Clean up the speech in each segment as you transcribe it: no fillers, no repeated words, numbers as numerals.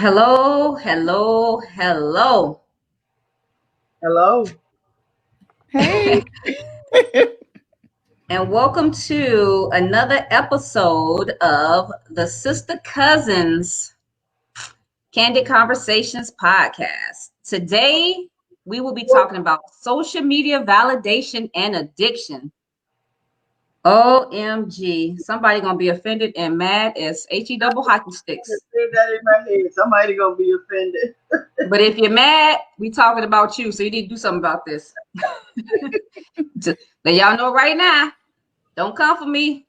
Hello, hello, hello. Hello. Hey. And welcome to another episode of the Sista-Cousins Candid Conversations podcast. Today, we will be talking about social media validation and addiction. OMG. Somebody gonna be offended and mad as HE double hockey sticks. Say that in my head. Somebody gonna be offended. But if you're mad, we talking about you, so you need to do something about this. Let y'all know right now. Don't come for me.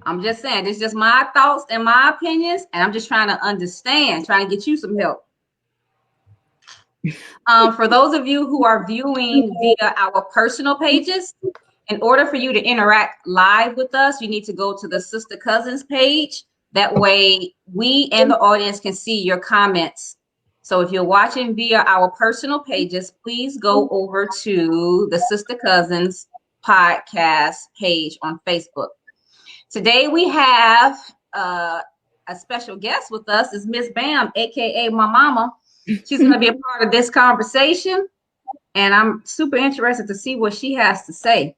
I'm just saying, this is just my thoughts and my opinions, and I'm just trying to understand, trying to get you some help. For those of you who are viewing via our personal pages, in order for you to interact live with us, you need to go to the Sista-Cousins page. That way, we and the audience can see your comments. So if you're watching via our personal pages, please go over to the Sista-Cousins podcast page on Facebook. Today we have a special guest with us is Miss Bam, aka my mama. She's going to be a part of this conversation, and I'm super interested to see what she has to say.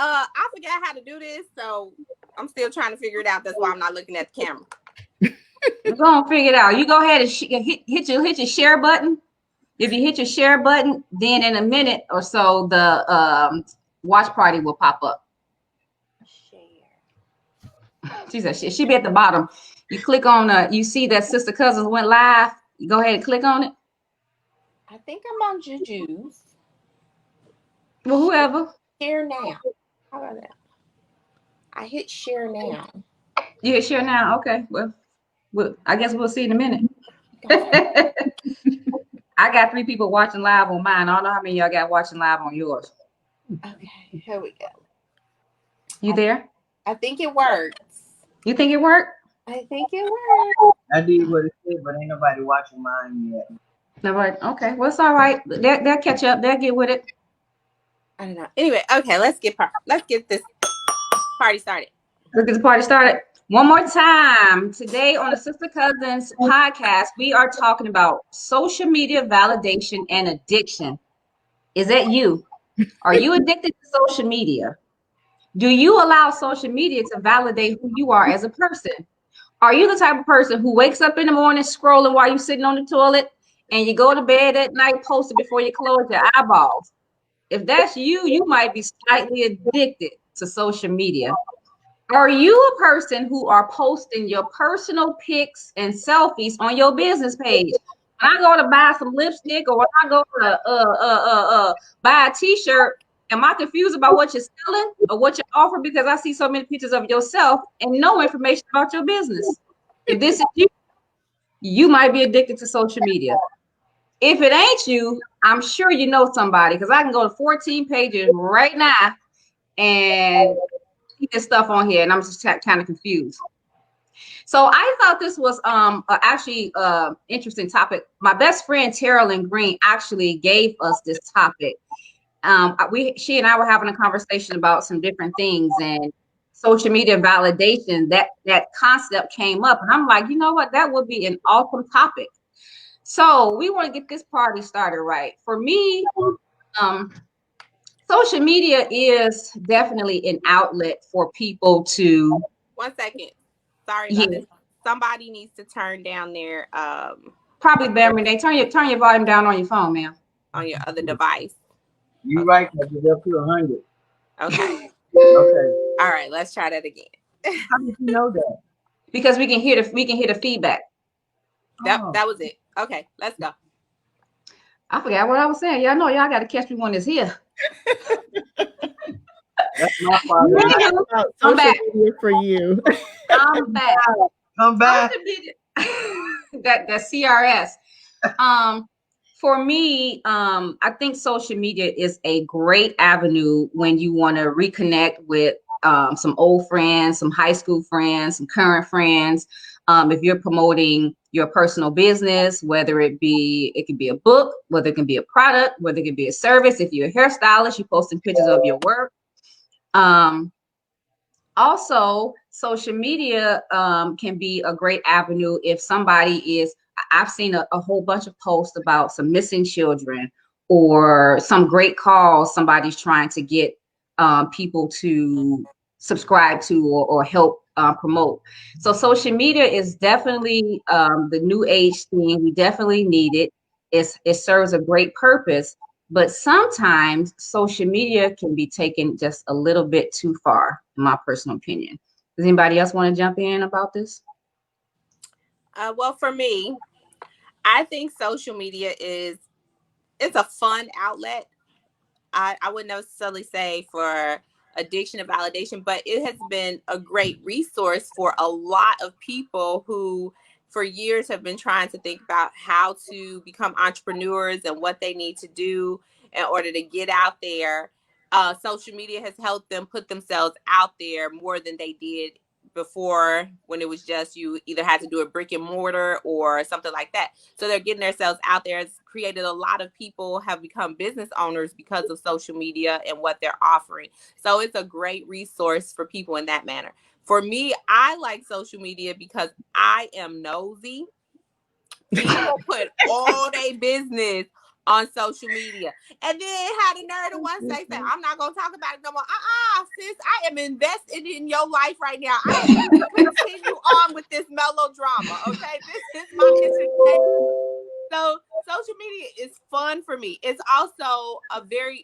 I forgot how to do this, so I'm still trying to figure it out. That's why I'm not looking at the camera. We're going to figure it out. You go ahead and hit your share button. If you hit your share button, then in a minute or so, the watch party will pop up. She said she be at the bottom. You click on you see that Sista-Cousins went live. You go ahead and click on it. I think I'm on Juju's. Well, whoever. Share now. How about that? I hit share now. You hit share now. Okay. Well, I guess we'll see in a minute. I got 3 people watching live on mine. I don't know how many y'all got watching live on yours. Okay, here we go. You there? I think it works. You think it worked? I think it worked. I did what it said, but ain't nobody watching mine yet. Nobody. Okay. Well, it's all right. They'll catch up. They'll get with it. I don't know. Anyway, okay, let's get this party started. Let's get the party started. One more time. Today on the Sista-Cousins podcast, we are talking about social media validation and addiction. Is that you? Are you addicted to social media? Do you allow social media to validate who you are as a person? Are you the type of person who wakes up in the morning scrolling while you're sitting on the toilet and you go to bed at night posting before you close your eyeballs? If that's you, you might be slightly addicted to social media. Are you a person who are posting your personal pics and selfies on your business page? When I go to buy some lipstick or when I go to buy a t-shirt, am I confused about what you're selling or what you offer because I see so many pictures of yourself and no information about your business? If this is you, you might be addicted to social media. If it ain't you, I'm sure you know somebody because I can go to 14 pages right now and see this stuff on here, and I'm just kind of confused. So I thought this was actually interesting topic. My best friend Terrell Green actually gave us this topic. She and I were having a conversation about some different things and social media validation. That concept came up, and I'm like, you know what? That would be an awesome topic. So we want to get this party started right. For me, social media is definitely an outlet for people to. 1 second. Sorry about this. Somebody needs to turn down their probably Renee. Turn your volume down on your phone, ma'am. On your other device. You're right, because it's up to 100. Okay. Okay. All right, let's try that again. How did you know that? Because we can hear the feedback. That was it. Okay, let's go. I forgot what I was saying. Y'all know y'all got to catch me when it's here. That's my fault. I'm back for you. I'm back. Come back. that CRS. For me, I think social media is a great avenue when you want to reconnect with some old friends, some high school friends, some current friends. If you're promoting your personal business, whether it could be a book, whether it can be a product, whether it can be a service. If you're a hairstylist, you're posting pictures of your work. Also, social media can be a great avenue if somebody is. I've seen a whole bunch of posts about some missing children or some great cause somebody's trying to get people to subscribe to or help promote. So social media is definitely the new age thing. We definitely need it. It serves a great purpose, but sometimes social media can be taken just a little bit too far, in my personal opinion. Does anybody else want to jump in about this? Well, for me, I think social media it's a fun outlet. I wouldn't necessarily say for addiction and validation, but it has been a great resource for a lot of people who for years have been trying to think about how to become entrepreneurs and what they need to do in order to get out there. Social media has helped them put themselves out there more than they did before, when it was just you either had to do a brick and mortar or something like that. So they're getting themselves out there. It's created a lot of people have become business owners because of social media and what they're offering. So it's a great resource for people in that manner. For me, I like social media because I am nosy. People put all their business on social media, and then had a nerve to one say, I'm not gonna talk about it no more. Sis, I am invested in your life right now. I need you to continue on with this melodrama. Okay, this is my entertainment. So social media is fun for me. It's also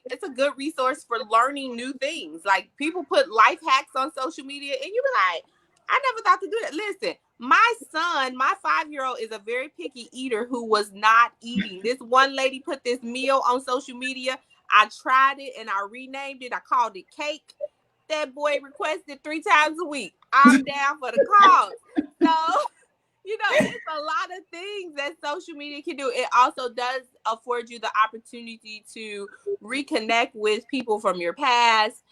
it's a good resource for learning new things. Like, people put life hacks on social media and you be like, I never thought to do that. Listen, my son, my 5-year-old, is a very picky eater who was not eating. This one lady put this meal on social media. I tried it and I renamed it. I called it cake. That boy requested 3 times a week. I'm down for the cause. So it's a lot of things that social media can do. It also does afford you the opportunity to reconnect with people from your past,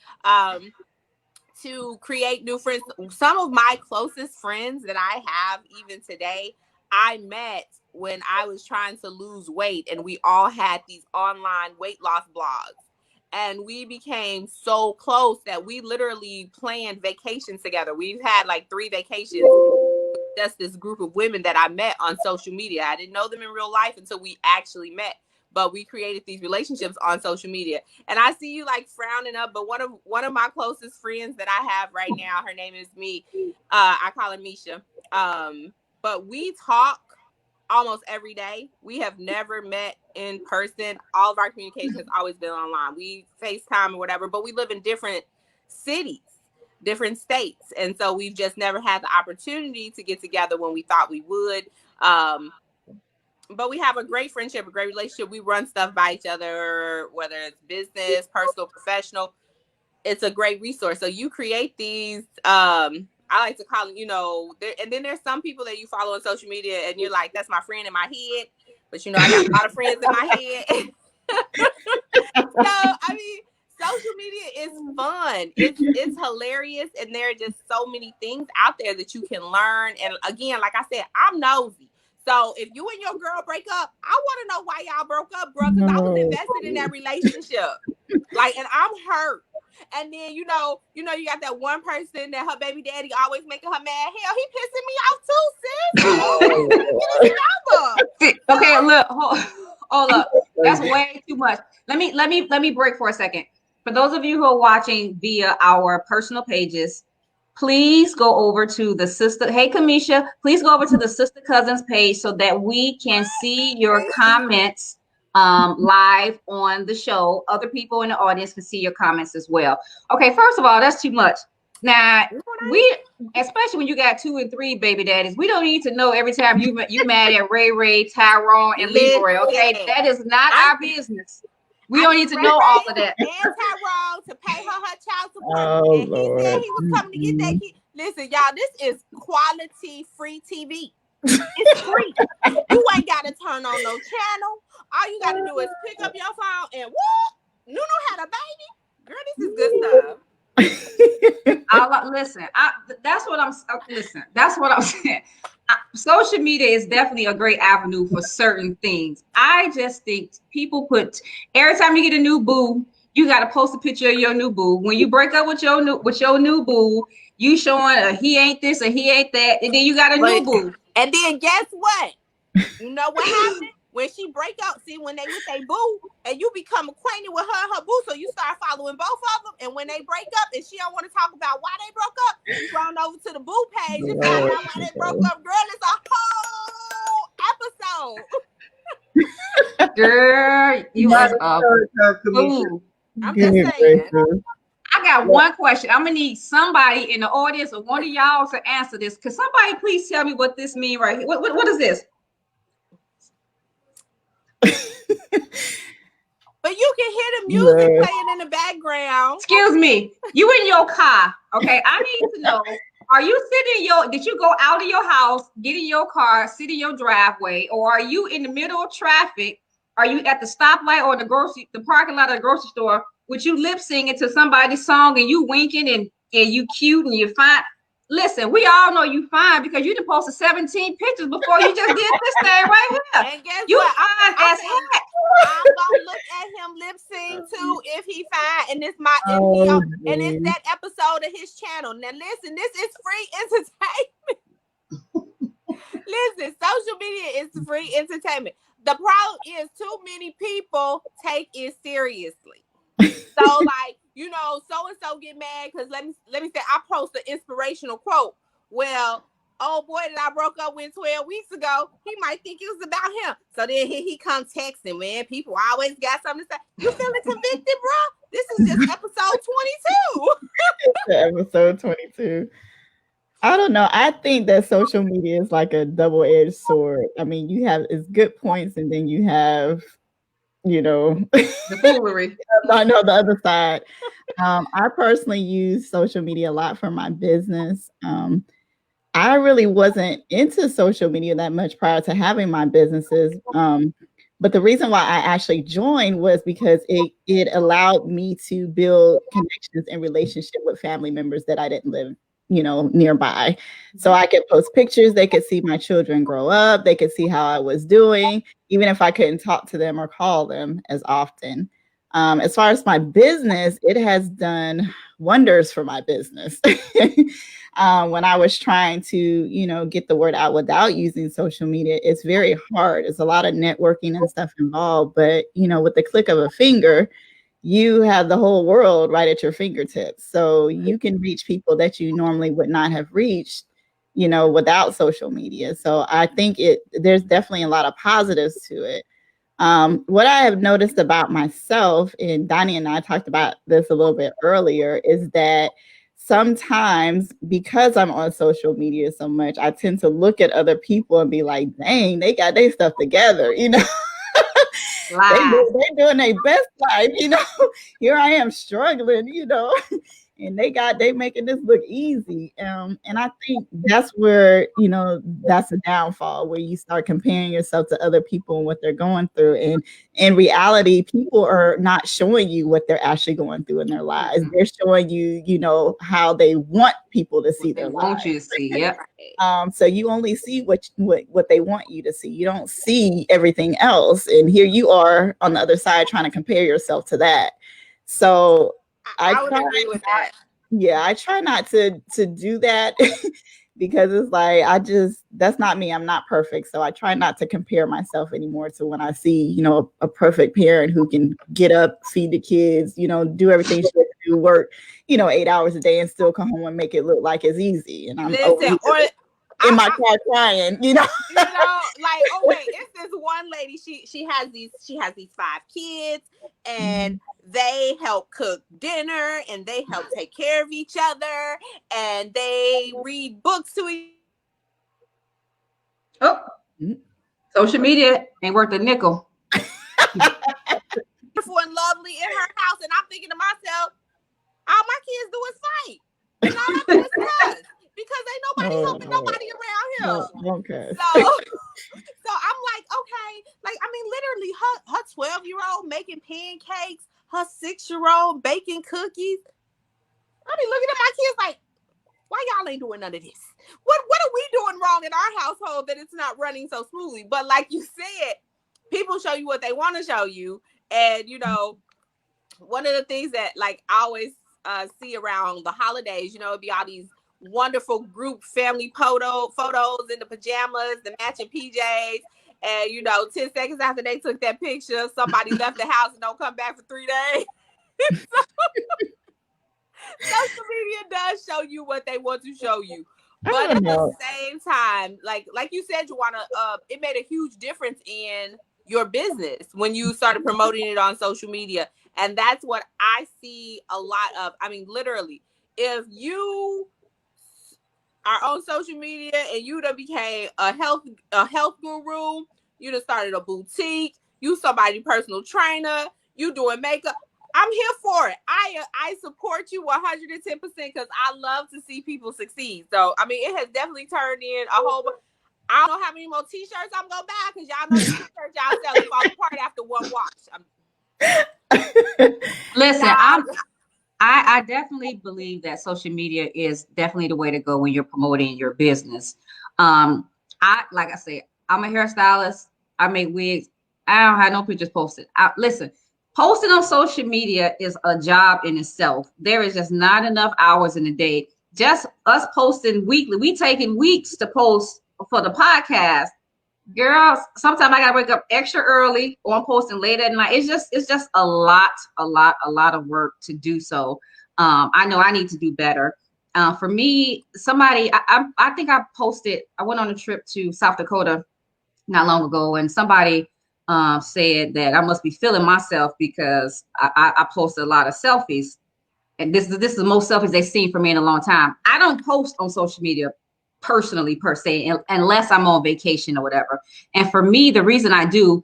to create new friends. Some of my closest friends that I have even today, I met when I was trying to lose weight, and we all had these online weight loss blogs. And we became so close that we literally planned vacations together. We've had like 3 vacations, just this group of women that I met on social media. I didn't know them in real life until we actually met, but we created these relationships on social media. And I see you like frowning up, but one of my closest friends that I have right now, her name is Me. I call her Misha. But we talk almost every day. We have never met in person. All of our communication has always been online. We FaceTime or whatever, but we live in different cities, different states. And so we've just never had the opportunity to get together when we thought we would. But we have a great friendship, a great relationship. We run stuff by each other, whether it's business, personal, professional. It's a great resource. So you create these, I like to call it, and then there's some people that you follow on social media and you're like, that's my friend in my head. But I got a lot of friends in my head. So, I mean, social media is fun. It's hilarious. And there are just so many things out there that you can learn. And again, like I said, I'm nosy. So if you and your girl break up, I want to know why y'all broke up, bro, because I was invested in that relationship. Like, and I'm hurt. And then, you got that one person that her baby daddy always making her mad. Hell, he pissing me off too, sis. Okay, look, hold up. That's way too much. Let me break for a second. For those of you who are watching via our personal pages, please go over to the Hey, Kamisha, please go over to the Sista-Cousins page so that we can see your comments live on the show. Other people in the audience can see your comments as well. Okay, first of all, that's too much. Now, especially when you got 2 and 3 baby daddies, we don't need to know every time you mad at Ray, Tyrone, and Leroy. Okay, that is not our business. We don't need to know all of that. And Tyrone to pay her child support. And he said he was coming to get that kid. Listen, y'all, this is quality free TV. It's free. You ain't got to turn on no channel. All you got to do is pick up your phone and whoop, Nunu had a baby. Girl, this is good stuff. That's what I'm saying. Social media is definitely a great avenue for certain things. I just think people every time you get a new boo, you got to post a picture of your new boo. When you break up with your new boo, you showing he ain't this or he ain't that, and then you got a new boo. And then guess what? You know what happened? When she break up, see, when they with they boo, and you become acquainted with her and her boo, so you start following both of them. And when they break up, and she don't want to talk about why they broke up, you run over to the boo page and find out why they broke up. Girl, it's a whole episode. Girl, you is a fool. I'm just saying. I got one question. I'm gonna need somebody in the audience or one of y'all to answer this. Could somebody please tell me what this means right here? What is this? But you can hear the music playing in the background. Excuse me. You in your car. Okay. I need to know, are you sitting did you go out of your house, get in your car, sit in your driveway, or are you in the middle of traffic? Are you at the stoplight or the parking lot of the grocery store with you lip singing to somebody's song and you winking and you cute and you fine? Listen, we all know you fine because you done posted 17 pictures before you just did this thing right here. And guess you what? fine as heck. I'm gonna look at him lip sync too if he fine, and it's that episode of his channel. Now listen, this is free entertainment. Listen, social media is free entertainment. The problem is too many people take it seriously. So like, you know, so and so get mad because let me say I post an inspirational quote. Well, oh boy that I broke up with 12 weeks ago, he might think it was about him. So then he comes texting, man. People always got something to say. You feeling convicted, bro? This is just episode 22. Episode 22. I don't know. I think that social media is like a double-edged sword. I mean, you have its good points, and then you have, you know, the foolery. I know the other side. I personally use social media a lot for my business. I really wasn't into social media that much prior to having my businesses. But the reason why I actually joined was because it allowed me to build connections and relationship with family members that I didn't live, you know, nearby. So I could post pictures. They could see my children grow up. They could see how I was doing, even if I couldn't talk to them or call them as often. As far as my business, it has done wonders for my business. When I was trying to, you know, get the word out without using social media, it's very hard. It's a lot of networking and stuff involved. But, you know, with the click of a finger, you have the whole world right at your fingertips. So you can reach people that you normally would not have reached, you know, without social media. So I think there's definitely a lot of positives to it. What I have noticed about myself, and Donnie and I talked about this a little bit earlier, is that sometimes because I'm on social media so much, I tend to look at other people and be like, dang, they got their stuff together, you know. They're doing their best life, you know. Here I am struggling, you know, and they making this look easy. And I think that's where, you know, that's a downfall, where you start comparing yourself to other people and what they're going through. And in reality, people are not showing you what they're actually going through in their lives. They're showing you, you know, how they want people to see their lives. Want you to see, yep. So you only see what they want you to see. You don't see everything else. And here you are on the other side trying to compare yourself to that. So I would agree with that. Yeah, I try not to do that because it's like, that's not me. I'm not perfect. So I try not to compare myself anymore to when I see, you know, a perfect parent who can get up, feed the kids, you know, do everything she has to do, work, you know, 8 hours a day and still come home and make it look like it's easy. And I'm in my car crying, you know. You know, like, oh wait, it's this one lady. She has these 5 kids, and they help cook dinner, and they help take care of each other, and they read books to each. Oh, social media ain't worth a nickel. Beautiful and lovely in her house, and I'm thinking to myself, all my kids do is fight, and all I do is cuss. Because ain't nobody helping nobody around here. Okay. So I'm like, okay, like, I mean, literally her 12-year-old making pancakes, her 6-year-old baking cookies. I be looking at my kids like, why y'all ain't doing none of this? What are we doing wrong in our household that it's not running so smoothly? But like you said, people show you what they want to show you. And, you know, one of the things that like I always see around the holidays, it'd be all these wonderful group family photos in the pajamas, the matching PJs. And 10 seconds after they took that picture, somebody left the house and don't come back for 3 days. Social media does show you what they want to show you. But at the same time, like you said, Joanna, it made a huge difference in your business when you started promoting it on social media. And that's what I see a lot of. I mean, literally, if you are on social media and you done became a health guru, you done started a boutique, you somebody personal trainer, you doing makeup, I'm here for it. I support you 110% because I love to see people succeed. So I mean, it has definitely turned in a whole. I don't know how many more T-shirts I'm gonna buy because y'all know the T-shirts y'all selling fall apart after one wash. Listen, I definitely believe that social media is definitely the way to go when you're promoting your business. Like I said, I'm a hairstylist. I make wigs. I don't have no pictures posted. Listen, posting on social media is a job in itself. There is just not enough hours in a day. Just us posting weekly. We taking weeks to post for the podcast. Girls, sometimes I gotta wake up extra early or I'm posting late at night. It's just a lot of work to do so. I know I need to do better. For me, I think I went on a trip to South Dakota not long ago, and somebody said that I must be feeling myself because I posted a lot of selfies. And this is the most selfies they've seen from me in a long time. I don't post on social media personally per se, unless I'm on vacation or whatever. And for me, the reason I do,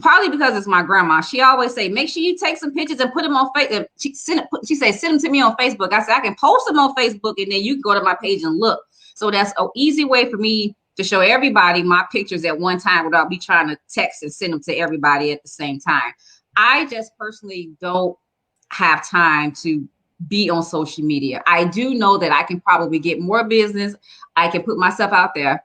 probably because it's my grandma. She always say, make sure you take some pictures and put them on Facebook. She said, send them to me on Facebook. I said, I can post them on Facebook and then you can go to my page and look. So that's an easy way for me to show everybody my pictures at one time without me trying to text and send them to everybody at the same time. I just personally don't have time to be on social media. I do know that I can probably get more business. I can put myself out there.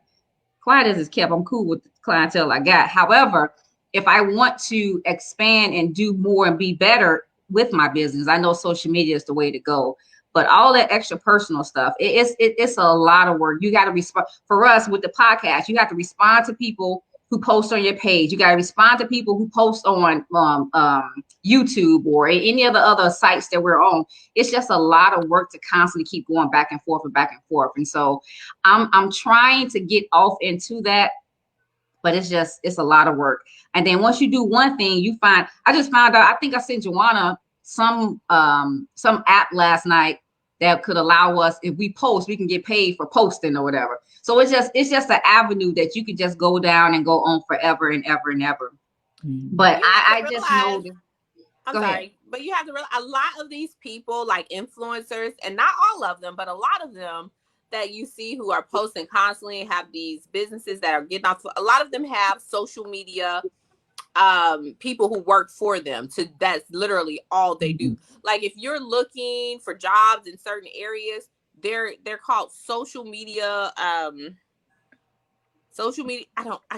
Client is kept. I'm cool with the clientele I got. However, if I want to expand and do more and be better with my business, I know social media is the way to go. But all that extra personal stuff, it's a lot of work. You got to respond. For us with the podcast, you have to respond to people who post on your page. You got to respond to people who post on YouTube or any of the other sites that we're on. It's just a lot of work to constantly keep going back and forth and back and forth. And so I'm trying to get off into that, but it's a lot of work. And then once you do one thing, I just found out, I think I sent Joanna some app last night that could allow us, if we post, we can get paid for posting or whatever. So it's just an avenue that you could just go down and go on forever and ever and ever. But I just know. I'm sorry, but you have to realize a lot of these people, like influencers, and not all of them, but a lot of them that you see who are posting constantly, have these businesses that are getting off. A lot of them have social media people who work for them. That's literally all they do. Like if you're looking for jobs in certain areas, they're called social media. I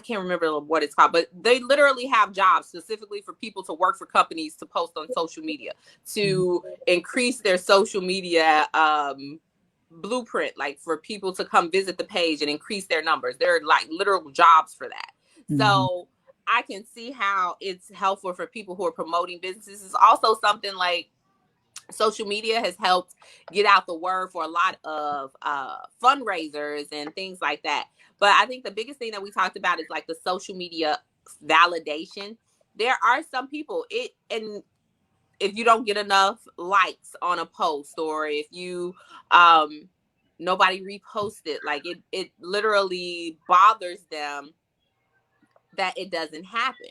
can't remember what it's called, but they literally have jobs specifically for people to work for companies to post on social media to increase their social media blueprint, like for people to come visit the page and increase their numbers. There are like literal jobs for that. So I can see how it's helpful for people who are promoting businesses. It's also something like social media has helped get out the word for a lot of fundraisers and things like that. But I think the biggest thing that we talked about is like the social media validation. There are some people, and if you don't get enough likes on a post, or if you nobody reposted, like it literally bothers them that it doesn't happen.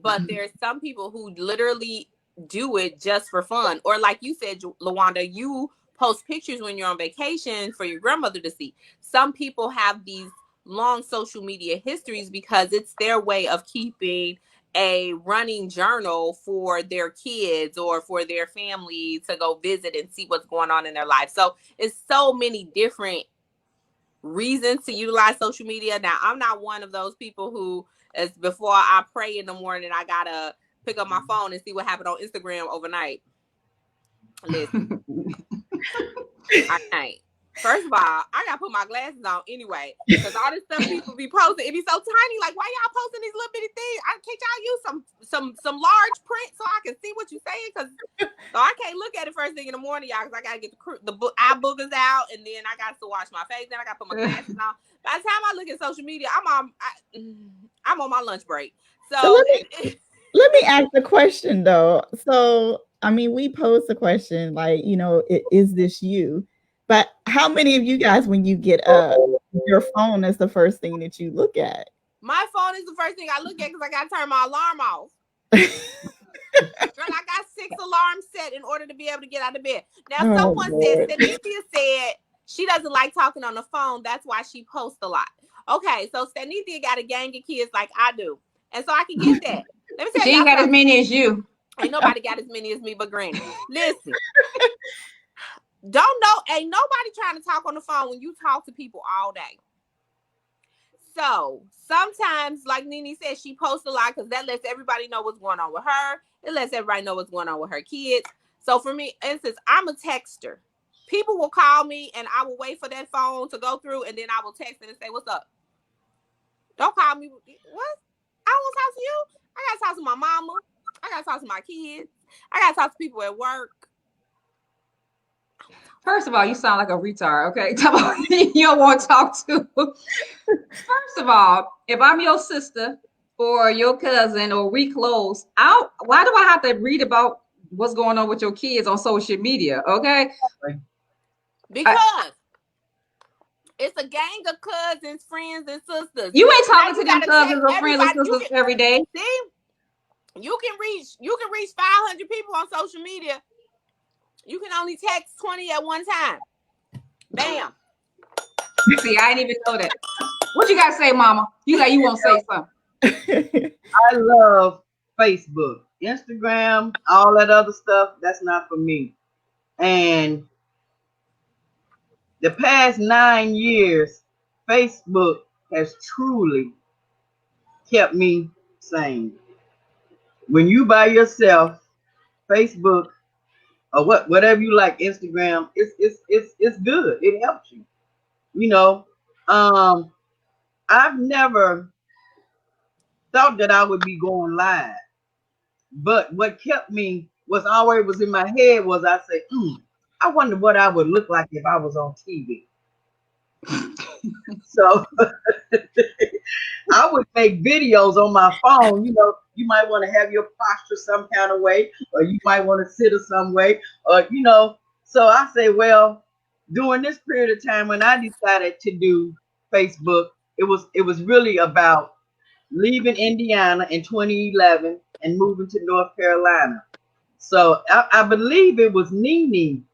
But there's some people who literally do it just for fun. Or like you said, Lawanda, you post pictures when you're on vacation for your grandmother to see. Some people have these long social media histories because it's their way of keeping a running journal for their kids or for their family to go visit and see what's going on in their life. So it's so many different reasons to utilize social media. Now, I'm not one of those people who is before I pray in the morning, I gotta pick up my phone and see what happened on Instagram overnight. Listen, I can't. First of all, I gotta put my glasses on anyway, because all this stuff people be posting, it be so tiny. Like, why y'all posting these little bitty things? Can't y'all use some large print so I can see what you're saying? Because so I can't look at it first thing in the morning, y'all, because I gotta get the eye boogers out, and then I got to wash my face. Then I gotta put my glasses on. By the time I look at social media, I'm on my lunch break. So let me ask the question though. So I mean, we posed the question like, is this you? But how many of you guys, when you get up, your phone is the first thing that you look at? My phone is the first thing I look at because I got to turn my alarm off. Girl, I got 6 alarms set in order to be able to get out of bed. Now, someone said, Stanithia said she doesn't like talking on the phone. That's why she posts a lot. Okay, so Stanithia got a gang of kids like I do. And so I can get that. Let me tell you. She ain't got as many as you. Ain't nobody got as many as me but Granny. Listen. Ain't nobody trying to talk on the phone when you talk to people all day. So sometimes, like Nene said, she posts a lot because that lets everybody know what's going on with her. It lets everybody know what's going on with her kids. So for me, instance, I'm a texter. People will call me and I will wait for that phone to go through, and then I will text it and say, "What's up?" Don't call me. What? I want to talk to you. I got to talk to my mama. I got to talk to my kids. I got to talk to people at work. First of all, you sound like a retard, okay? You don't want to talk to. First of all, if I'm your sister or your cousin or we close, why do I have to read about what's going on with your kids on social media, okay? Because it's a gang of cousins, friends, and sisters. You ain't talking to them cousins or friends and sisters every day. See, you can reach 500 people on social media. You can only text 20 at one time. Bam. See, I didn't even know that. What you got to say, Mama? You want to say something. I love Facebook, Instagram, all that other stuff. That's not for me. And the past 9 years, Facebook has truly kept me sane. When you by yourself, Facebook or whatever you like, Instagram, it's good. It helps you. I've never thought that I would be going live, but what kept me was in my head was I said, I wonder what I would look like if I was on TV. So I would make videos on my phone. You might want to have your posture some kind of way, or you might want to sit or some way, or So I say, well, during this period of time when I decided to do Facebook, it was really about leaving Indiana in 2011 and moving to North Carolina. So I believe it was Nene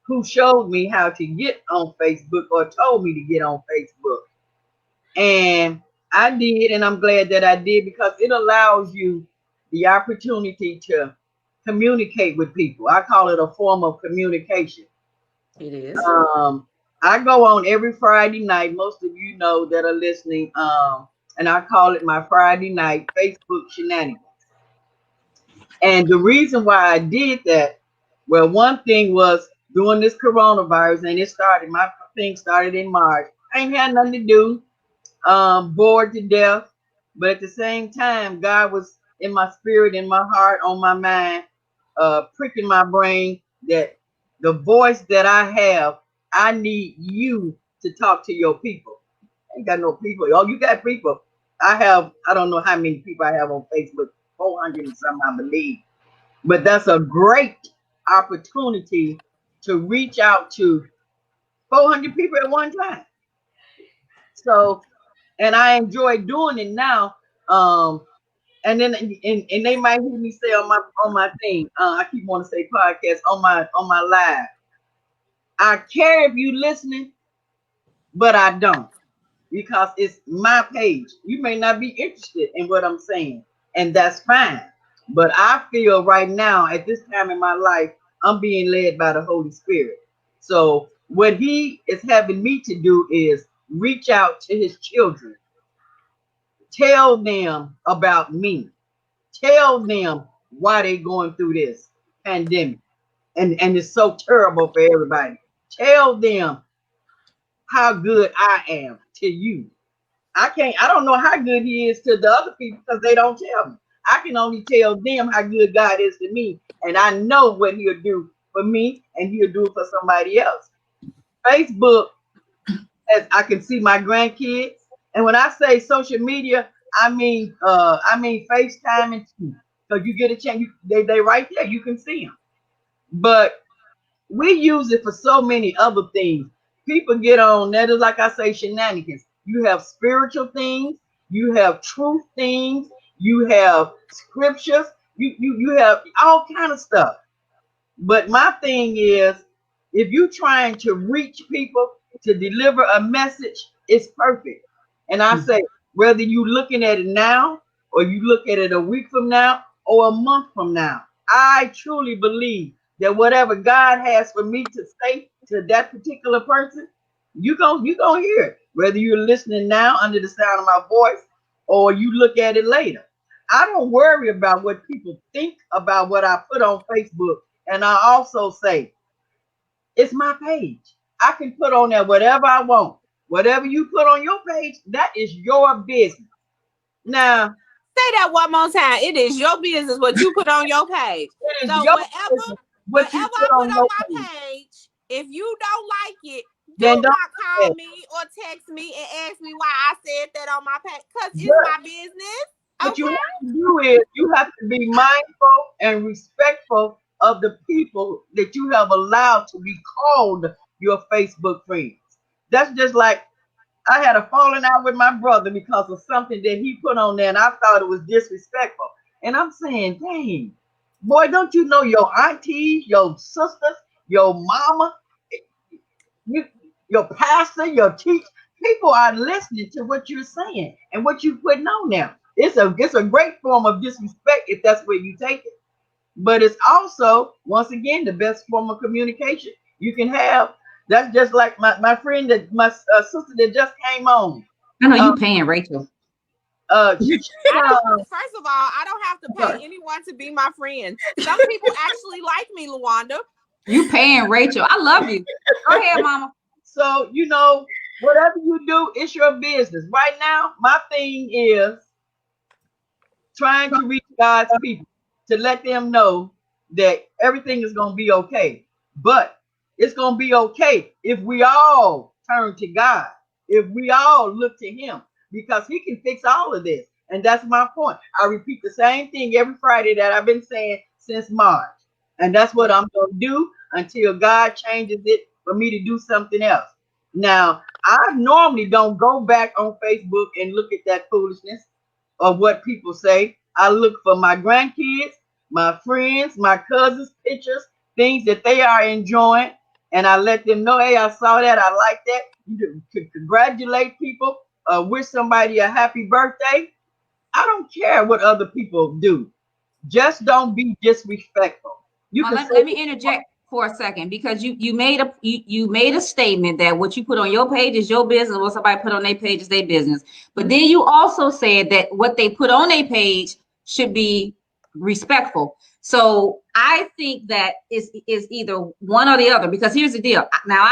who showed me how to get on Facebook or told me to get on Facebook. And I did, and I'm glad that I did because it allows you the opportunity to communicate with people. I call it a form of communication. It is. I go on every Friday night. Most of you know that are listening. And I call it my Friday night Facebook shenanigans. And the reason why I did that, well, one thing was during this coronavirus, and my thing started in March. I ain't had nothing to do, bored to death. But at the same time, God was in my spirit, in my heart, on my mind, pricking my brain that the voice that I have, I need you to talk to your people. I ain't got no people. Oh, you got people. I don't know how many people I have on Facebook, 400 and some, I believe. But that's a great opportunity to reach out to 400 people at one time. So, and I enjoy doing it now. And then and they might hear me say on my thing. I keep wanting to say podcast on my live. I care if you listening, but I don't, because it's my page. You may not be interested in what I'm saying, and that's fine. But I feel right now, at this time in my life, I'm being led by the Holy Spirit. So what he is having me to do is reach out to his children. Tell them about me. Tell them why they going through this pandemic. And it's so terrible for everybody. Tell them how good I am to you. I don't know how good he is to the other people because they don't tell me. I can only tell them how good God is to me. And I know what he'll do for me and he'll do it for somebody else. Facebook, as I can see my grandkids. And when I say social media, I mean FaceTime too. So you get a chance, they right there, you can see them. But we use it for so many other things. People get on that is like I say, shenanigans. You have spiritual things, you have truth things, you have scriptures, you have all kind of stuff. But my thing is, if you're trying to reach people to deliver a message, it's perfect. And I say, whether you looking at it now or you look at it a week from now or a month from now, I truly believe that whatever God has for me to say to that particular person, you gonna hear it. Whether you're listening now under the sound of my voice or you look at it later. I don't worry about what people think about what I put on Facebook, and I also say, it's my page. I can put on there whatever I want. Whatever you put on your page, that is your business. Now, Say that one more time. It is your business what you put on your page. it is So your whatever business what whatever you I put put on on your my page. page, if you don't like it, do Then don't not say call it. me or text me and ask me why I said that on my page. Because it's But my business. what you Okay? have to do is you have to be mindful and respectful of the people that you have allowed to be called your Facebook friends. That's just like I had a falling out with my brother because of something that he put on there, and I thought it was disrespectful. And I'm saying, dang, boy, don't you know your aunties, your sisters, your mama, you, your pastor, your teacher, people are listening to what you're saying and what you're putting on there. It's a great form of disrespect if that's where you take it. But it's also, once again, the best form of communication you can have. That's just like my friend that my sister that just came on. I know Uh, you paying Rachel. she, I don't first of all, I don't have to pay uh, anyone to be my friend. Some people actually like me, Luanda. You paying Rachel. I love you. Go ahead, mama. so whatever you do, it's your business. Right now, my thing is trying to reach God's people to let them know that everything is going to be okay. But it's going to be okay if we all turn to God, if we all look to Him, because He can fix all of this. And that's my point. I repeat the same thing every Friday that I've been saying since March. And that's what I'm going to do until God changes it for me to do something else. Now, I normally don't go back on Facebook and look at that foolishness of what people say. I look for my grandkids, my friends, my cousins' pictures, things that they are enjoying, and I let them know, hey, I saw that, I like that. You can congratulate people, wish somebody a happy birthday. I don't care what other people do. Just don't be disrespectful. You can Let say, me interject for a second because you made a statement that what you put on your page is your business, what somebody put on their page is their business. But then you also said that what they put on their page should be respectful. So I think that is either one or the other because here's the deal. Now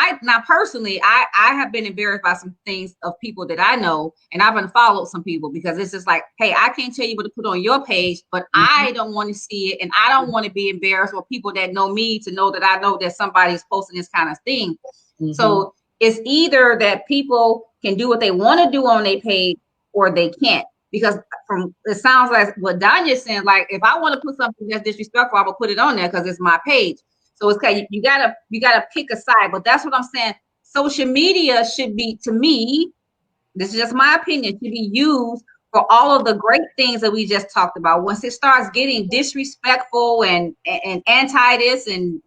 personally I have been embarrassed by some things of people that I know and I've unfollowed some people because it's just like, hey, I can't tell you what to put on your page, but mhm, I don't want to see it and I don't want to be embarrassed or people that know me to know that I know that somebody's posting this kind of thing. mhm. So it's either that people can do what they want to do on their page or they can't. Because from it sounds like what Danya's saying, like if I want to put something that's disrespectful, I will put it on there because it's my page. So it's okay. You gotta pick a side. But that's what I'm saying. Social media should be, to me, this is just my opinion, should be used for all of the great things that we just talked about. Once it starts getting disrespectful and anti this, and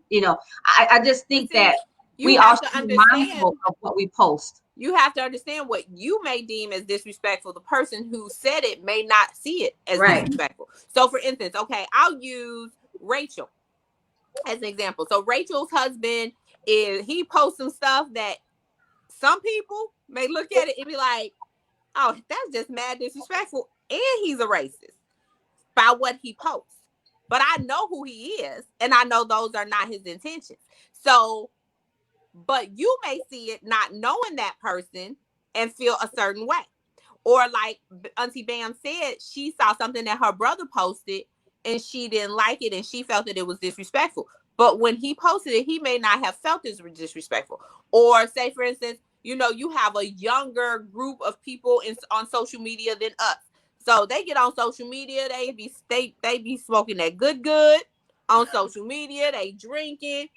I just But think see, that you we all have to should be understand mindful of what we post. you have to understand what you may deem as disrespectful. The person who said it may not see it as Right. disrespectful. So, for instance, okay, I'll use Rachel as an example. So, Rachel's husband he posts some stuff that some people may look at it and be like, "Oh, that's just mad disrespectful," and he's a racist by what he posts. but I know who he is, and I know those are not his intentions. So, but you may see it not knowing that person and feel a certain way. Or like Auntie Bam said, she saw something that her brother posted and she didn't like it and she felt that it was disrespectful. But when he posted it, he may not have felt it was disrespectful. Or say, for instance, you know, you have a younger group of people on social media than us. So they get on social media, they be smoking that good on social media, they drinking.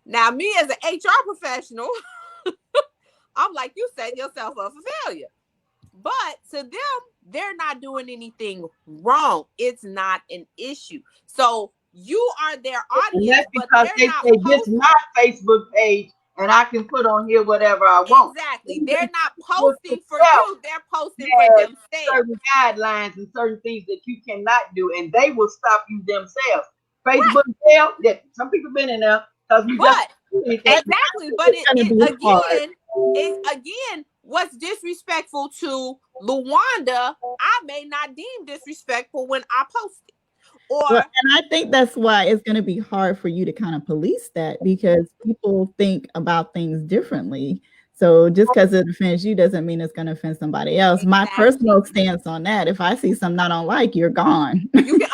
Now, me as an HR professional, I'm like, you set yourself up for failure. But to them, they're not doing anything wrong. It's not an issue. So you are their And audience, that's but because they're they not say this posting. my Facebook page and I can put on here whatever I want. Exactly. They're not Facebook posting for itself you. They're posting for has themselves. certain guidelines and certain things that you cannot do, and they will stop you themselves. Right. Facebook jail, that some people been in there because we just But do anything. exactly. But It's going to be hard. it again, what's disrespectful to Luwanda, I may not deem disrespectful when I post it. Or Well, and I think that's why it's going to be hard for you to kind of police that because people think about things differently. So just because it offends you doesn't mean it's going to offend somebody else. My exactly. personal stance on that, if I see something I don't like, you're gone. You can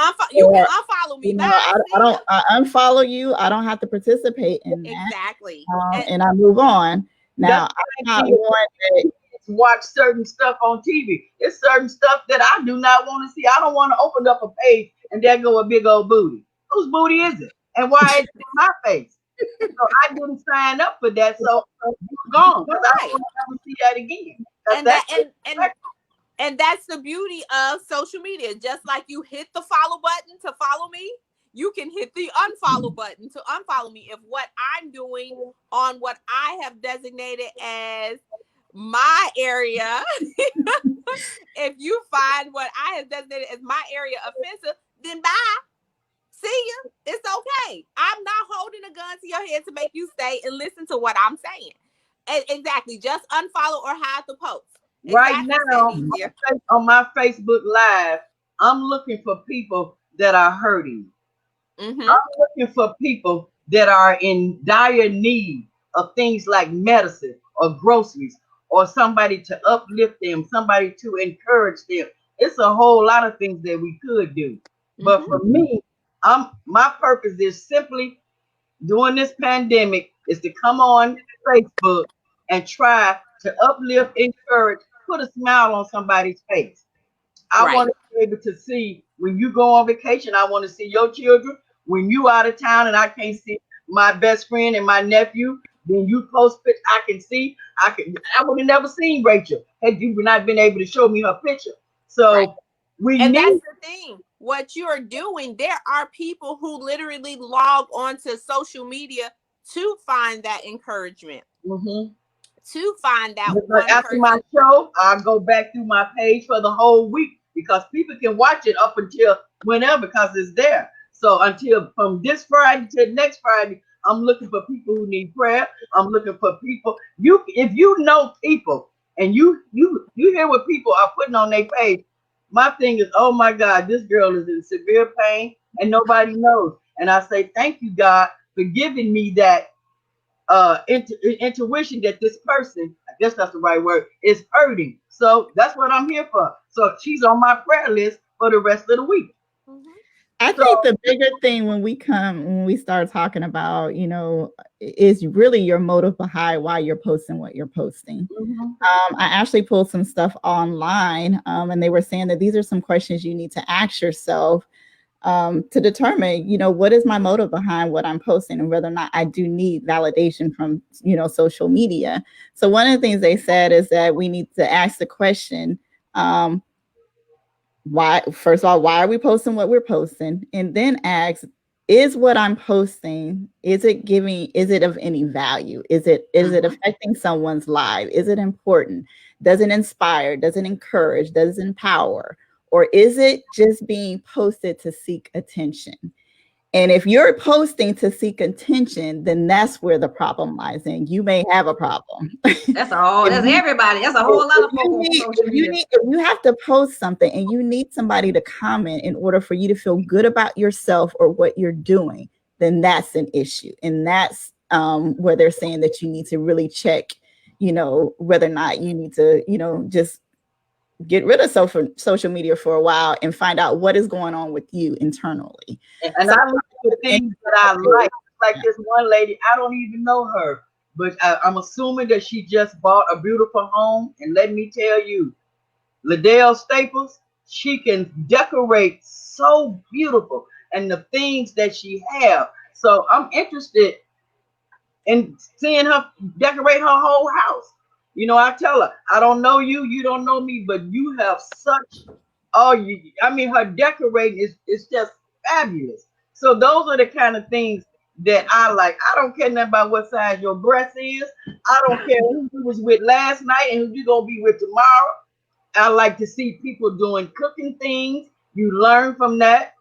Or, unfollow me. you Bye. know, I See ya. don't I unfollow you. I don't have to participate in that, Exactly. and I move on. That's Now, I'm the not thing. one that Watch certain stuff on TV. It's certain stuff that I do not want to see. I don't want to open up a page and there go a big old booty. Whose booty is it? And why is it in my face? So I didn't sign up for that. So you're gone because I don't Right. want to ever see that again. Because And that that's and that's the beauty of social media. Just like you hit the follow button to follow me, you can hit the unfollow button to unfollow me if what I'm doing on what I have designated as my area, if you find what I have designated as my area offensive, then bye. See ya. It's okay. I'm not holding a gun to your head to make you stay and listen to what I'm saying. And exactly. Just unfollow or hide the post. right Exactly. It's that now easier. on my Facebook Live. I'm looking for people that are hurting. Mm-hmm. I'm looking for people that are in dire need of things like medicine or groceries or somebody to uplift them, somebody to encourage them. It's a whole lot of things that we could do. But Mm-hmm. for me, my purpose is simply during this pandemic is to come on Facebook and try to uplift, encourage, put a smile on somebody's face. I Right. want to be able to see when you go on vacation. I want to see your children. When you out of town and I can't see my best friend and my nephew, then you post pictures. I can see. I would have never seen Rachel had you not been able to show me her picture. Right. So we And that's need. the thing. What you're doing, there are people who literally log onto social media to find that encouragement, Mhm. to find that But one after my person. show, I'll go back through my page for the whole week because people can watch it up until whenever because it's there. So until from this Friday to next Friday, I'm looking for people who need prayer. I'm looking for people. You, if you know people and you hear what people are putting on their page, my thing is, oh my God, this girl is in severe pain and nobody knows. And I say, thank you, God, for giving me that intuition that this person, I guess that's the right word, is hurting. So that's what I'm here for. So she's on my prayer list for the rest of the week. Mm-hmm. I So think the bigger thing when we start talking about, is really your motive behind why you're posting what you're posting. mhm. I actually pulled some stuff online, and they were saying that these are some questions you need to ask yourself to determine, what is my motive behind what I'm posting and whether or not I do need validation from, social media. So one of the things they said is that we need to ask the question, why, first of all, why are we posting what we're posting? And then ask, is what I'm posting, is it of any value? Is it affecting someone's life? Is it important? Does it inspire? Does it encourage? Does it empower? Or is it just being posted to seek attention? And if you're posting to seek attention, then that's where the problem lies in. You may have a problem. That's all. That's everybody. That's a whole lot of people on social media. If you have to post something and you need somebody to comment in order for you to feel good about yourself or what you're doing, then that's an issue. And that's where they're saying that you need to really check, whether or not you need to, just get rid of social media for a while and find out what is going on with you internally. And I look at the things that I like this one lady, I don't even know her, but I'm assuming that she just bought a beautiful home. And let me tell you, Liddell Staples, she can decorate so beautiful, and the things that she have. So I'm interested in seeing her decorate her whole house. I tell her, I don't know you, you don't know me, but you have such, her decorating is just fabulous. So those are the kind of things that I like. I don't care nothing about what size your breast is. I don't care who you was with last night and who you gonna be with tomorrow. I like to see people doing cooking things. You learn from that.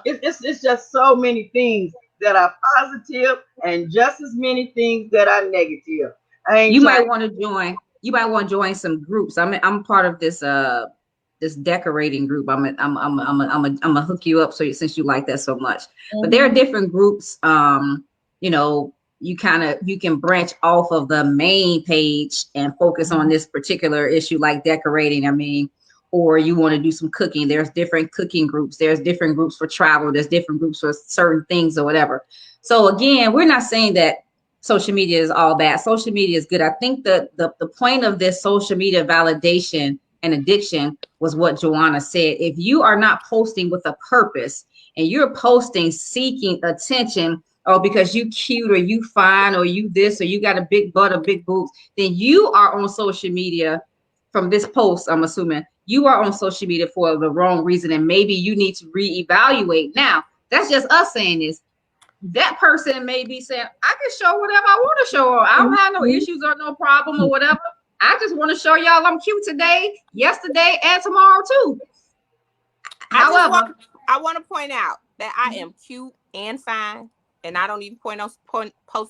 It's just so many things that are positive and just as many things that are negative. You might want to join some groups. I'm part of this this decorating group. I'm gonna hook you up since you like that so much. Mm-hmm. But there are different groups. You can branch off of the main page and focus on this particular issue, like decorating. Or you want to do some cooking. There's different cooking groups. There's different groups for travel. There's different groups for certain things or whatever. So again, we're not saying that social media is all bad. Social media is good. I think the point of this social media validation and addiction was what Joanna said. If you are not posting with a purpose and you're posting seeking attention, or because you cute or you fine or you this or you got a big butt or big boobs, then you are on social media from this post. I'm assuming you are on social media for the wrong reason, and maybe you need to reevaluate. Now, that's just us saying this. That person may be saying, I can show whatever I want to show. I don't have no issues or no problem or whatever. I just want to show y'all I'm cute today, yesterday, and tomorrow too. However, I want to point out that I am cute and fine, and I don't even post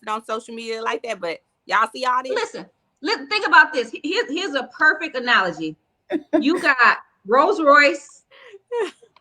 it on social media like that. But y'all see all this? Listen, think about this. Here's a perfect analogy. You got Rolls Royce,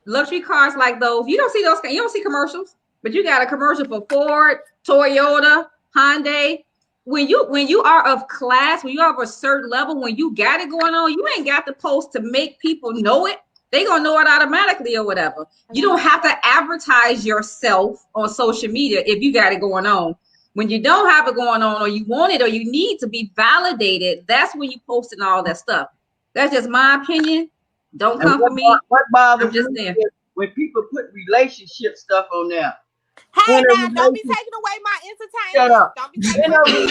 luxury cars like those. You don't see those. You don't see commercials. But you got a commercial for Ford, Toyota, Hyundai. When you are of class, when you are of a certain level, when you got it going on, you ain't got to post to make people know it. They gonna know it automatically or whatever. You don't have to advertise yourself on social media if you got it going on. When you don't have it going on, or you want it, or you need to be validated, that's when you posting all that stuff. That's just my opinion. Don't come for me. What bothers me is when people put relationship stuff on there. Hey, now don't be taking away my entertainment. Shut up. Don't be taking away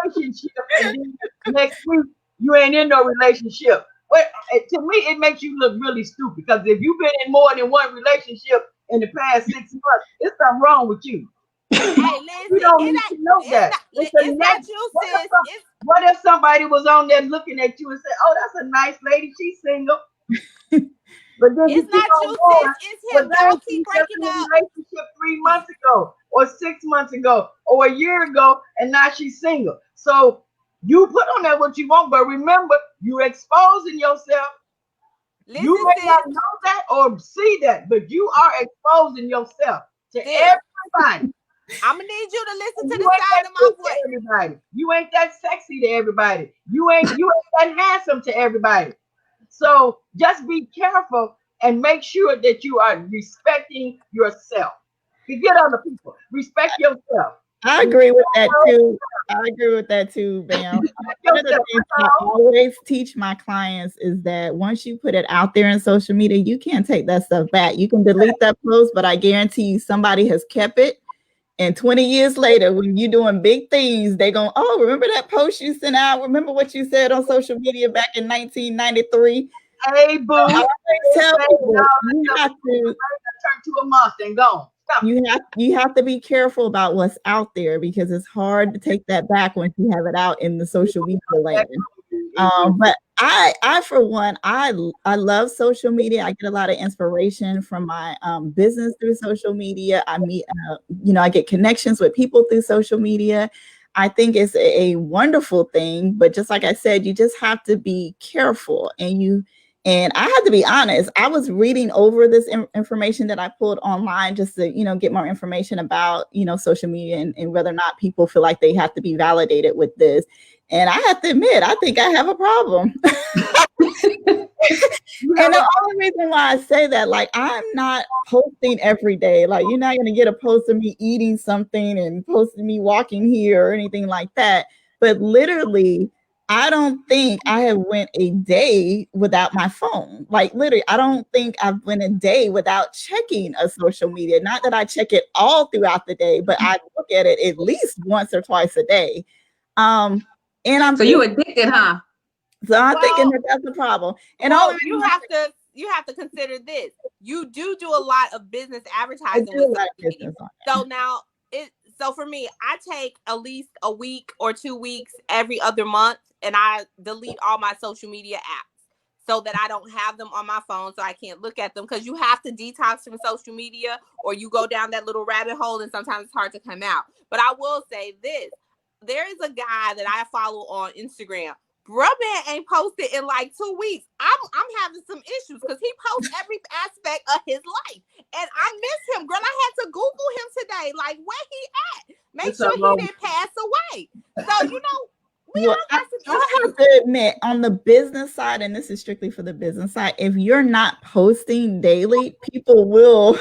relationship, and then next week you ain't in no relationship. Well, to me, it makes you look really stupid, because if you've been in more than one relationship in the past 6 months, there's something wrong with you. Hey, listen, you don't need to know that. It's not you, sis. What if somebody was on there looking at you and said, "Oh, that's a nice lady. She's single." But then it's not you, sis. It's him. Don't keep breaking up. Relationship 3 months ago, or 6 months ago, or a year ago, and now she's single. So you put on there what you want, but remember, you're exposing yourself. Listen, you may not know that or see that, but you are exposing yourself to everybody. I'm gonna need you to listen to the sound of my voice. Everybody, you ain't that sexy to everybody. You ain't that handsome to everybody. So just be careful and make sure that you are respecting yourself. Forget other people. Respect yourself. I agree with that too. Bam. One of the things I always teach my clients is that once you put it out there in social media, you can't take that stuff back. You can delete that post, but I guarantee you somebody has kept it. And 20 years later, when you're doing big things, they go, "Oh, remember that post you sent out? Remember what you said on social media back in 1993? Hey, boo. I always tell people you have to turn to a monster and go. You have to be careful about what's out there, because it's hard to take that back once you have it out in the social media land. But I for one, I love social media. I get a lot of inspiration from my business through social media. I meet, I get connections with people through social media. I think it's a wonderful thing, but just like I said, you just have to be careful, and I had to be honest. I was reading over this information that I pulled online just to, get more information about, social media and whether or not people feel like they have to be validated with this. And I have to admit, I think I have a problem. And the only reason why I say that, like, I'm not posting every day. Like, you're not going to get a post of me eating something and posting me walking here or anything like that. But literally, I don't think I have went a day without my phone. Like, literally, I don't think I've went a day without checking a social media. Not that I check it all throughout the day, but I look at it at least once or twice a day. And I'm So you addicted, huh? So I'm thinking that that's the problem. And you have to consider this. You do a lot of business advertising with social media. So now so for me, I take at least a week or 2 weeks every other month, and I delete all my social media apps so that I don't have them on my phone, so I can't look at them, because you have to detox from social media or you go down that little rabbit hole and sometimes it's hard to come out. But I will say this. There is a guy that I follow on Instagram. Bruh man ain't posted in like 2 weeks. I'm having some issues because he posts every aspect of his life. And I miss him. Girl, I had to Google him today. Like, where he at? Make sure he didn't pass away. So, I have to admit, on the business side, and this is strictly for the business side, if you're not posting daily, people will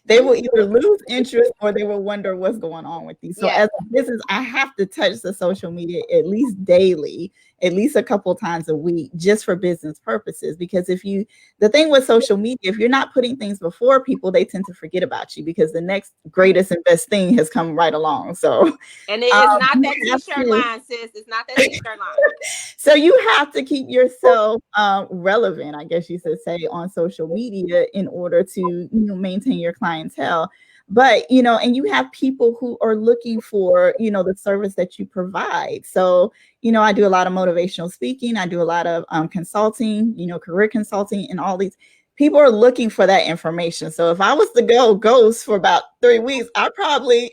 they will either lose interest or they will wonder what's going on with you. So as a business, I have to touch the social media at least daily, at least a couple times a week, just for business purposes. Because the thing with social media, if you're not putting things before people, they tend to forget about you because the next greatest and best thing has come right along. So, and it's not that t-shirt line, sis. It's not that t-shirt line. So you have to keep yourself relevant, I guess you should say, on social media in order to maintain your clientele. But and you have people who are looking for the service that you provide. So I do a lot of motivational speaking. I do a lot of consulting, career consulting, and all these people are looking for that information. So if I was to go ghost for about 3 weeks, I probably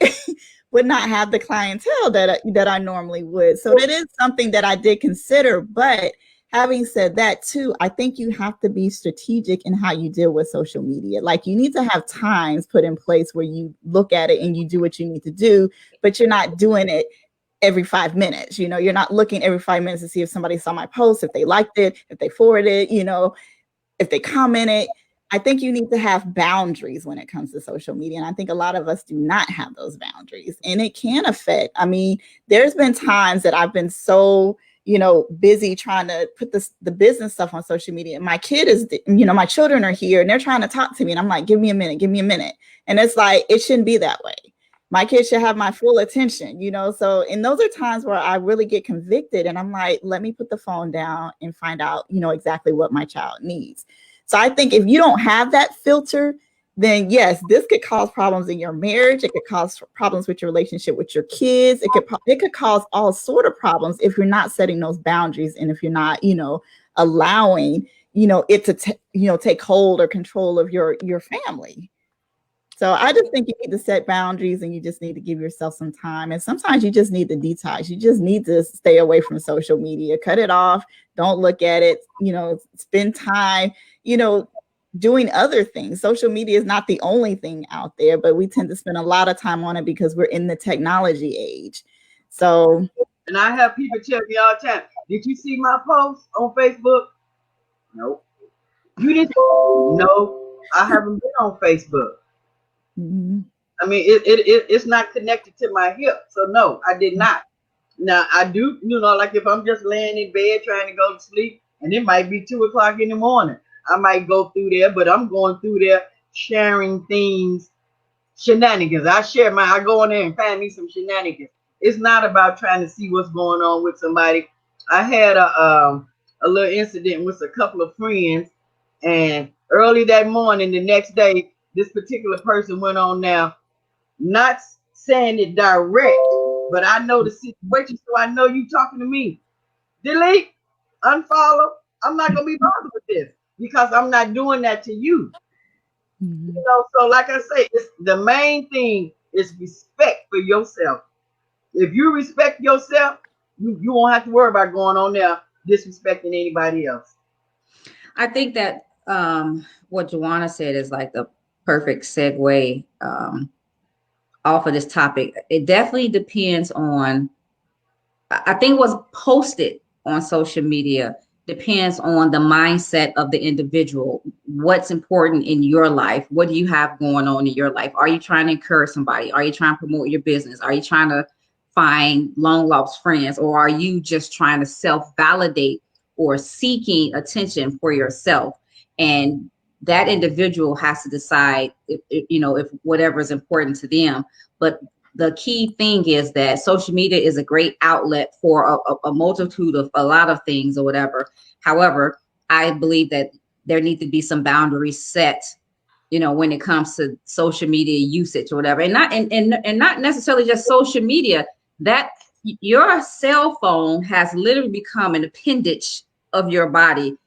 would not have the clientele that I normally would. So that is something that I did consider. But having said that too, I think you have to be strategic in how you deal with social media. Like, you need to have times put in place where you look at it and you do what you need to do, but you're not doing it every 5 minutes. You're not looking every 5 minutes to see if somebody saw my post, if they liked it, if they forwarded it, if they commented. I think you need to have boundaries when it comes to social media. And I think a lot of us do not have those boundaries, and it can affect. I mean, there's been times that I've been so, busy trying to put the business stuff on social media. And my my children are here and they're trying to talk to me. And I'm like, give me a minute. And it's like, it shouldn't be that way. My kids should have my full attention, So, and those are times where I really get convicted, and I'm like, let me put the phone down and find out, exactly what my child needs. So I think if you don't have that filter, then yes, this could cause problems in your marriage. It could cause problems with your relationship with your kids. It could cause all sort of problems if you're not setting those boundaries, and if you're not, allowing, it to take hold or control of your family. So I just think you need to set boundaries, and you just need to give yourself some time. And sometimes you just need to detox. You just need to stay away from social media, cut it off. Don't look at it, spend time, doing other things. Social media is not the only thing out there, but we tend to spend a lot of time on it because we're in the technology age. So, and I have people tell me all the time, did you see my post on Facebook? Nope. You didn't? No, I haven't been on Facebook. mm-hmm. I mean, it's not connected to my hip. So no, I did not. Now I do, like if I'm just laying in bed trying to go to sleep, and it might be 2 o'clock in the morning, I might go through there, but I'm going through there sharing things, shenanigans. I go in there and find me some shenanigans. It's not about trying to see what's going on with somebody. I had a little incident with a couple of friends, and early that morning, the next day, this particular person went on now, not saying it direct, but I know the situation, so I know you talking to me. Delete. unfollow. I'm not gonna be bothered with this because I'm not doing that to you. Mhm. You know, so like I say, it's the main thing is respect for yourself. If you respect yourself, you won't have to worry about going on there disrespecting anybody else. I think that what Joanna said is like the perfect segue off of this topic. It definitely depends on, I think what's posted on social media depends on the mindset of the individual. What's important in your life? What do you have going on in your life? Are you trying to encourage somebody? Are you trying to promote your business? Are you trying to find long lost friends? Or are you just trying to self validate or seeking attention for yourself? And that individual has to decide if whatever is important to them. But the key thing is that social media is a great outlet for a multitude of a lot of things or whatever. However, I believe that there need to be some boundaries set, when it comes to social media usage or whatever, and not necessarily just social media. That your cell phone has literally become an appendage of your body.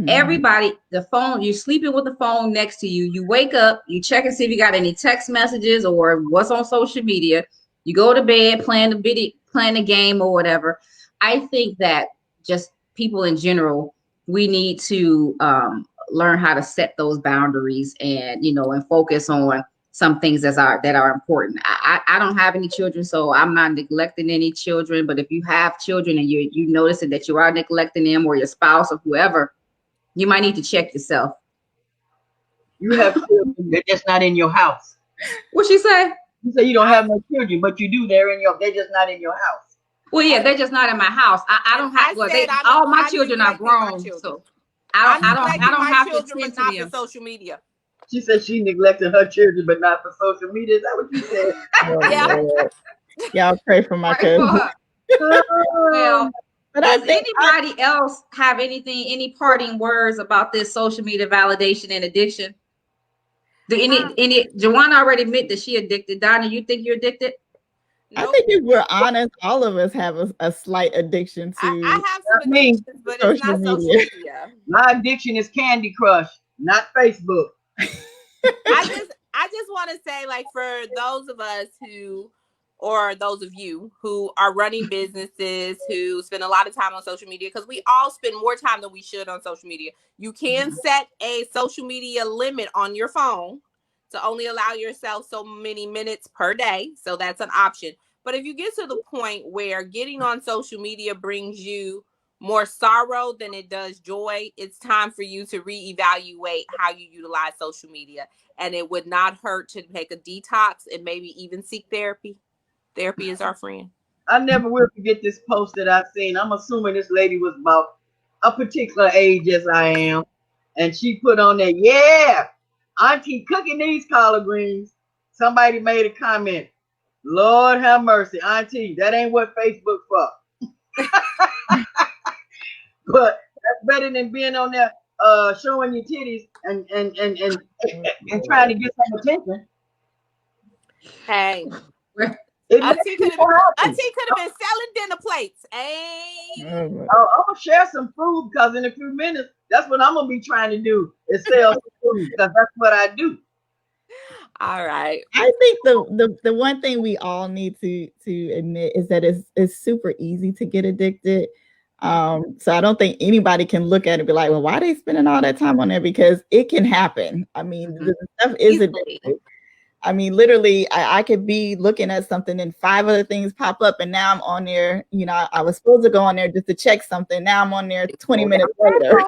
Everybody, the phone, you're sleeping with the phone next to you. You wake up, you check and see if you got any text messages or what's on social media. You go to bed playing the video, playing the game or whatever. I think that just people in general, we need to learn how to set those boundaries and focus on some things that are important. I don't have any children, so I'm not neglecting any children. But if you have children and you noticing that you are neglecting them or your spouse or whoever, you might need to check yourself. You have children, they're just not in your house. What she say? You say you don't have no children, but you do. They're just not in your house. Well, yeah, they're just not in my house. I don't have. Well, all my children are grown, so I don't have to children, tend but to not for them. social media. She said she neglected her children, but not for social media. Is that what you said? Oh, Yeah. Lord. Y'all pray for my Pray for cousin. her. Well, But does anybody else have any parting words about this social media validation and addiction? Do any Joanna already admit that she addicted? Donna, you think you're addicted? I Nope. think if we're honest, all of us have a slight addiction I to have some Not me. addictions, but it's social not social media. media. My addiction is Candy Crush, not Facebook. I just want to say, like, for those of us who, or those of you who are running businesses who spend a lot of time on social media, because we all spend more time than we should on social media. You can set a social media limit on your phone to only allow yourself so many minutes per day. So that's an option. But if you get to the point where getting on social media brings you more sorrow than it does joy, it's time for you to reevaluate how you utilize social media. And it would not hurt to take a detox and maybe even seek therapy. Therapy is our friend. I never will forget this post that I seen. I'm assuming this lady was about a particular age as I am. And she put on there, yeah, Auntie cooking these collard greens. Somebody made a comment. Lord have mercy, Auntie, that ain't what Facebook for. But that's better than being on there showing your titties and trying to get some attention. Hey, It makes Auntie could people happy. have been selling dinner plates. Hey. Oh, I'm gonna share some food because in a few minutes, that's what I'm gonna be trying to do is sell some food because that's what I do. All right. I think the one thing we all need to admit is that it's super easy to get addicted. So I don't think anybody can look at it and be like, well, why are they spending all that time on there? Because it can happen. I mean, the stuff is addictive. I mean, literally, I could be looking at something and 5 other things pop up, and now I'm on there. You know, I was supposed to go on there just to check something. Now I'm on there 20 minutes later.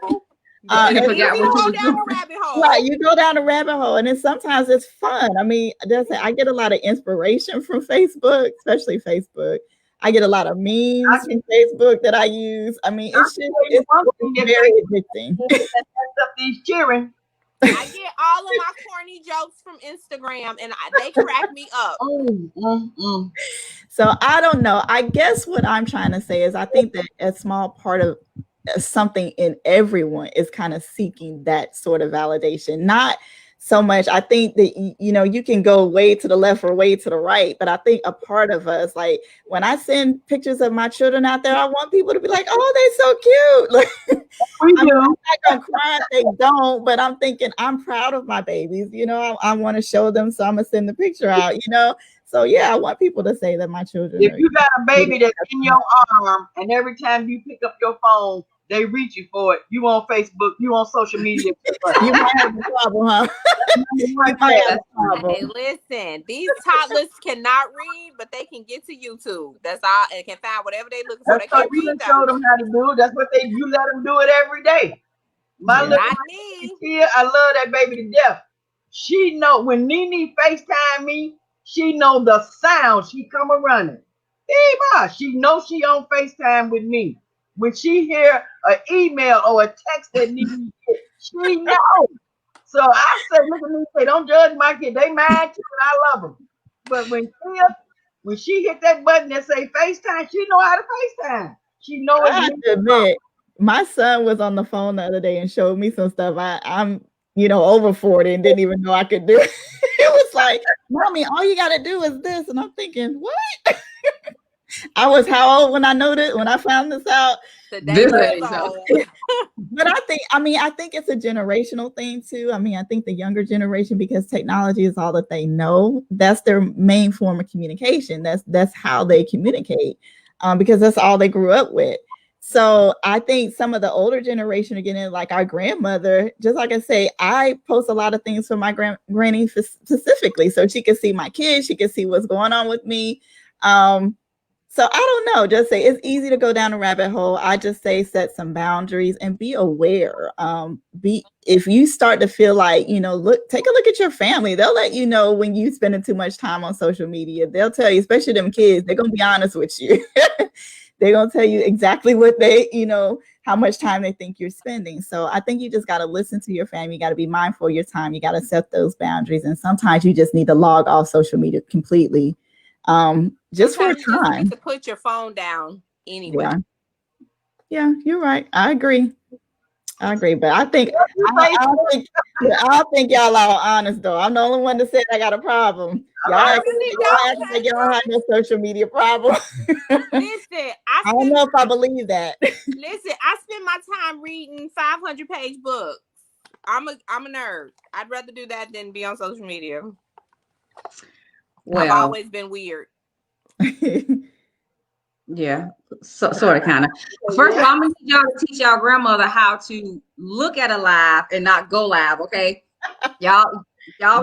You forgot what you was down doing. a rabbit hole. Right, you go down a rabbit hole, and then sometimes it's fun. I mean, I get a lot of inspiration from Facebook, especially Facebook. I get a lot of memes from Facebook that I use. I mean, it's very addicting. Up these cheering. I get all of my corny jokes from Instagram, and they crack me up. So I don't know. I guess what I'm trying to say is I think that a small part of something in everyone is kind of seeking that sort of validation, not so much. I think that, you know, you can go way to the left or way to the right, but I think a part of us, like when I send pictures of my children out there, I want people to be like, oh, they're so cute. Like, We I'm do. not gonna cry if they don't, but I'm thinking I'm proud of my babies. You know, I want to show them, so I'm gonna send the picture out. You know, so yeah, I want people to say that my children If are. you got a baby that's in your arm, and every time you pick up your phone, they reach you for it. You on Facebook, you on social media. You might have a problem, huh? You might have a problem. Hey, listen, these toddlers cannot read, but they can get to YouTube. That's all, and can find whatever they looking for. That's They because can't you read done though. showed them how to do it. That's what you let them do it every day. My Yeah. little Not me. kid, I love that baby to death. She know when Nene FaceTime me, she know the sound. She come a running. Eva, she know she on FaceTime with me. When she hear an email or a text that Nene get, she know. So I said, look at me, say, don't judge my kid. They mine too, and I love them. But when she hit that button that say FaceTime, she know how to FaceTime. She know it's I have me. to admit, my son was on the phone the other day and showed me some stuff. I'm, you know, over 40 and didn't even know I could do it. It was like, mommy, all you got to do is this. And I'm thinking, what? I was how old when I found this out? Today This was age, old. But I think it's a generational thing too. I mean, I think the younger generation, because technology is all that they know, that's their main form of communication. That's how they communicate, because that's all they grew up with. So I think some of the older generation are getting, like our grandmother, just like I say, I post a lot of things for my granny specifically, so she can see my kids, she can see what's going on with me. So I don't know. Just say it's easy to go down a rabbit hole. I just say set some boundaries and be aware. Be if you start to feel like, you know, take a look at your family. They'll let you know when you spending too much time on social media. They'll tell you, especially them kids. They're gonna be honest with you. They're gonna tell you exactly what they, you know, how much time they think you're spending. So I think you just got to listen to your family. You got to be mindful of your time. You got to set those boundaries. And sometimes you just need to log off social media completely, just for a Sometimes you just need time. to put your phone down anyway. Yeah. Yeah, you're right. I agree. But I don't think y'all are honest though. I'm the only one that said I got a problem. Y'all I act, really y'all act don't, like y'all don't have no social media problem. listen. I don't know if I believe that. Listen. I spend my time reading 500-page books. I'm a nerd. I'd rather do that than be on social media. I've well, always been weird. yeah, so sort of, kind of. First of all, I'm gonna need y'all to teach y'all grandmother how to look at a live and not go live. Okay, y'all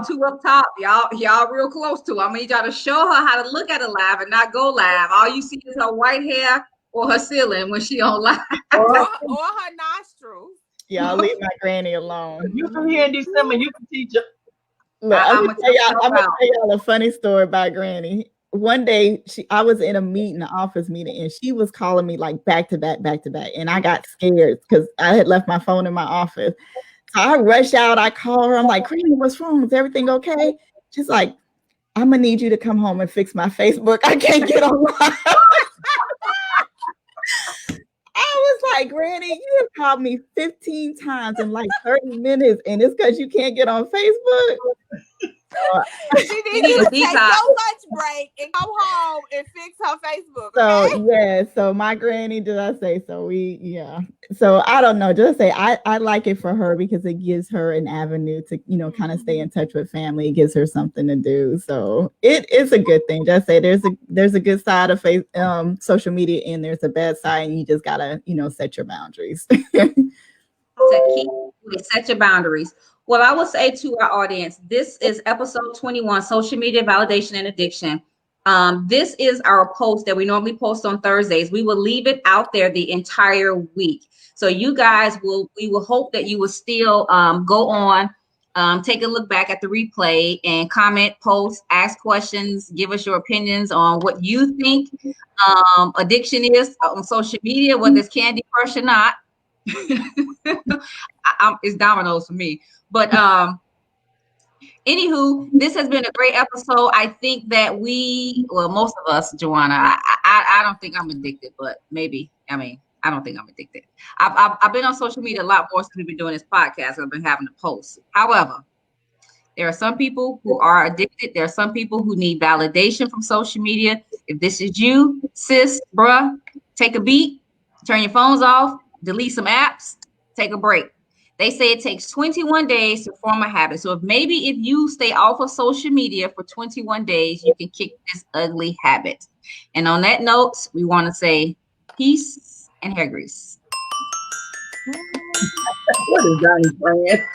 too up top. Y'all real close to her. I'm gonna need y'all to show her how to look at a live and not go live. All you see is her white hair or her ceiling when she on live. Or her nostrils. Y'all leave my granny alone. You can hear in December, you can teach her. Look, I'm I'm gonna gonna tell I'm gonna y'all. tell y'all a funny story about Granny. One day, I was in a meeting, an office meeting, and she was calling me like back to back, and I got scared because I had left my phone in my office. So I rush out. I call her. I'm like, Granny, what's wrong? Is everything okay? She's like, I'm gonna need you to come home and fix my Facebook. I can't get online. I was like, Granny, you have called me 15 times in like 30 minutes, and it's because you can't get on Facebook. She needs you to take your lunch break and go home and fix her Facebook. Okay? So yeah, so my granny, did I say so? So I don't know. Just say I like it for her because it gives her an avenue to, you know, kind of stay in touch with family. It gives her something to do. So it is a good thing. Just say there's a good side of social media and there's a bad side, and you just gotta, you know, set your boundaries. Set your boundaries. Well, I will say to our audience, this is episode 21, social media validation and addiction. This is our post that we normally post on Thursdays. We will leave it out there the entire week. So you guys we will hope that you will still go on, take a look back at the replay and comment, post, ask questions, give us your opinions on what you think addiction is on social media, whether it's Candy Crush or not. It's dominoes for me. But anywho, this has been a great episode. I think that most of us, Joanna, I don't think I'm addicted, but maybe. I mean, I don't think I'm addicted. I've been on social media a lot more since we've been doing this podcast. I've been having to post. However, There are some people who are addicted. There are some people who need validation from social media. If this is you, sis, bruh, take a beat, turn your phones off, delete some apps, take a break. They say it takes 21 days to form a habit. So if you stay off of social media for 21 days, you can kick this ugly habit. And on that note, we want to say peace and hair grease. What is Johnny playing?